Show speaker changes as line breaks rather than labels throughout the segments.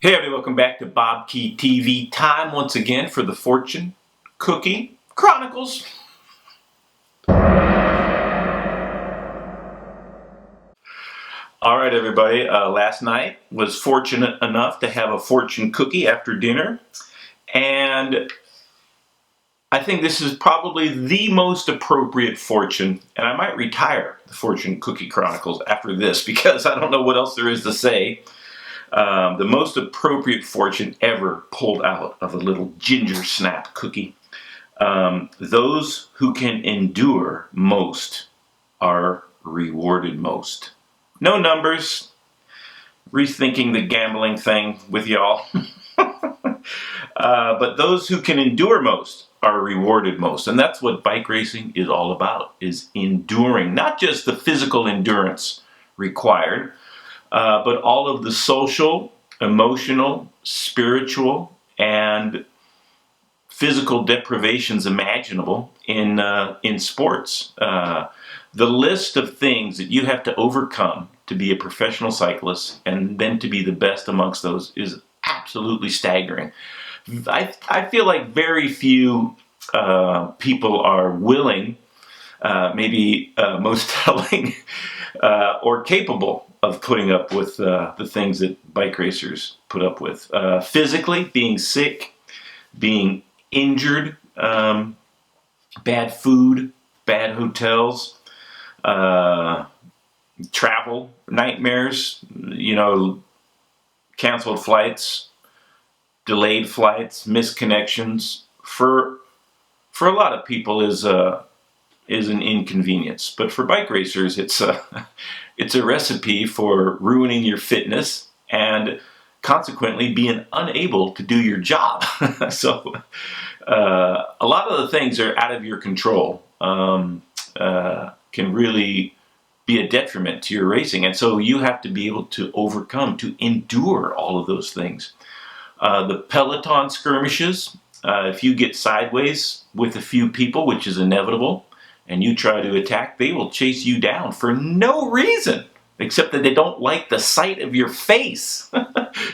Hey everybody, welcome back to BobkeTV. Time once again for the Fortune Cookie Chronicles. Alright everybody, last night was fortunate enough to have a fortune cookie after dinner, and I think this is probably the most appropriate fortune, and I might retire the Fortune Cookie Chronicles after this because I don't know what else there is to say. The most appropriate fortune ever pulled out of a little ginger snap cookie. Those who can endure most are rewarded most. No numbers. Rethinking the gambling thing with y'all. But those who can endure most are rewarded most. And that's what bike racing is all about, is enduring. Not just the physical endurance required, but all of the social, emotional, spiritual, and physical deprivations imaginable in sports. The list of things that you have to overcome to be a professional cyclist and then to be the best amongst those is absolutely staggering. I feel like very few people are willing, maybe most telling, or capable of putting up with the things that bike racers put up with. Physically, being sick, being injured, bad food, bad hotels, travel nightmares, canceled flights, delayed flights, missed connections. For a lot of people is an inconvenience, but for bike racers, it's a recipe for ruining your fitness and consequently being unable to do your job. So a lot of the things are out of your control, can really be a detriment to your racing. And so you have to be able to overcome, to endure all of those things. The Peloton skirmishes, if you get sideways with a few people, which is inevitable, and you try to attack, they will chase you down for no reason, except that they don't like the sight of your face.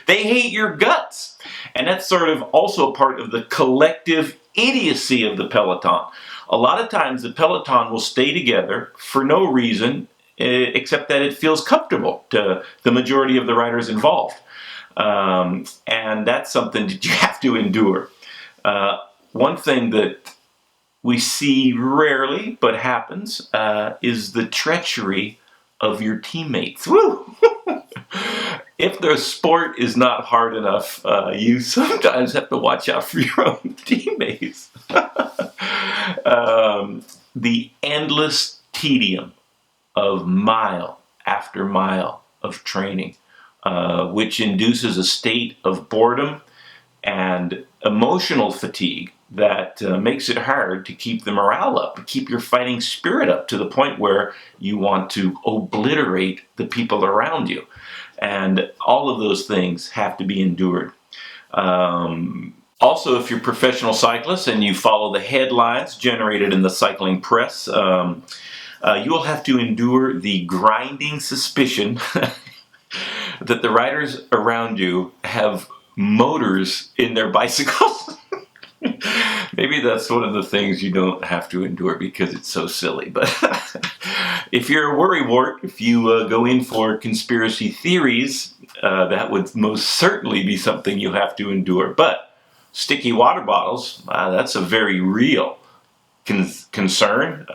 They hate your guts. And that's sort of also part of the collective idiocy of the Peloton. A lot of times the Peloton will stay together for no reason, except that it feels comfortable to the majority of the riders involved. And that's something that you have to endure. One thing that we see rarely, but happens, is the treachery of your teammates. Woo! If the sport is not hard enough, you sometimes have to watch out for your own teammates. The endless tedium of mile after mile of training, which induces a state of boredom and emotional fatigue that makes it hard to keep the morale up, to keep your fighting spirit up to the point where you want to obliterate the people around you. And all of those things have to be endured. Also, if you're a professional cyclist and you follow the headlines generated in the cycling press, you will have to endure the grinding suspicion that the riders around you have motors in their bicycles. Maybe that's one of the things you don't have to endure because it's so silly. But if you're a worrywart, if you go in for conspiracy theories, that would most certainly be something you have to endure. But sticky water bottles, that's a very real concern.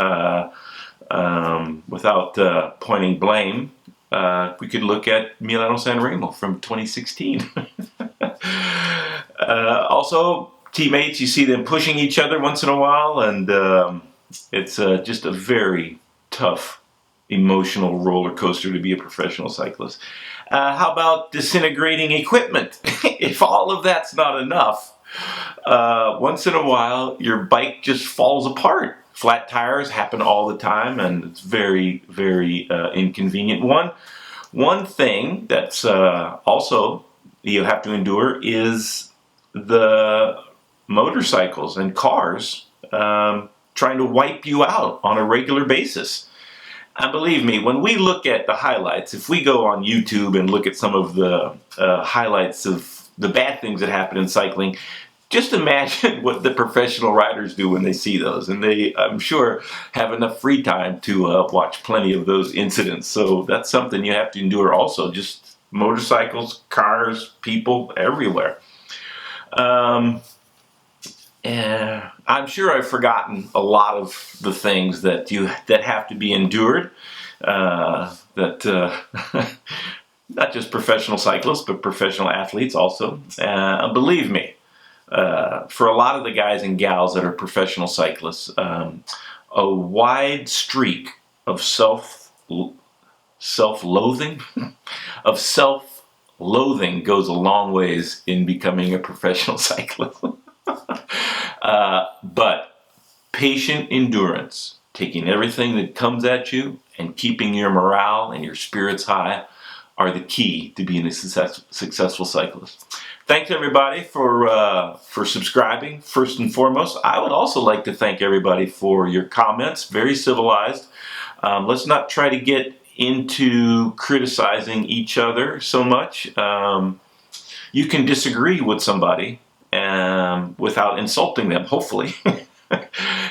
Without pointing blame, we could look at Milano-San Remo from 2016. Also, teammates, you see them pushing each other once in a while, and it's just a very tough emotional roller coaster to be a professional cyclist. How about disintegrating equipment? If all of that's not enough, once in a while your bike just falls apart. Flat tires happen all the time, and it's very, very inconvenient. One thing that's also you have to endure is the motorcycles and cars trying to wipe you out on a regular basis. And believe me, when we look at the highlights, if we go on YouTube and look at some of the highlights of the bad things that happen in cycling. Just imagine what the professional riders do when they see those, and they, I'm sure, have enough free time to watch plenty of those incidents. So that's something you have to endure also, just motorcycles, cars, people, everywhere. And I'm sure I've forgotten a lot of the things that have to be endured. Not just professional cyclists, but professional athletes also. Believe me, for a lot of the guys and gals that are professional cyclists, a wide streak of self-loathing goes a long ways in becoming a professional cyclist. But patient endurance, taking everything that comes at you and keeping your morale and your spirits high, are the key to being a successful cyclist. Thanks everybody for subscribing. First and foremost, I would also like to thank everybody for your comments. Very civilized. Let's not try to get into criticizing each other so much. You can disagree with somebody without insulting them, hopefully.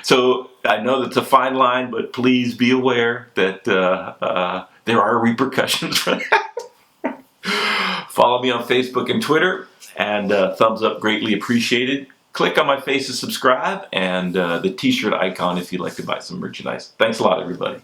So I know that's a fine line, but please be aware that there are repercussions for that. Follow me on Facebook and Twitter, and thumbs up greatly appreciated. Click on my face to subscribe, and the t-shirt icon if you'd like to buy some merchandise. Thanks a lot, everybody.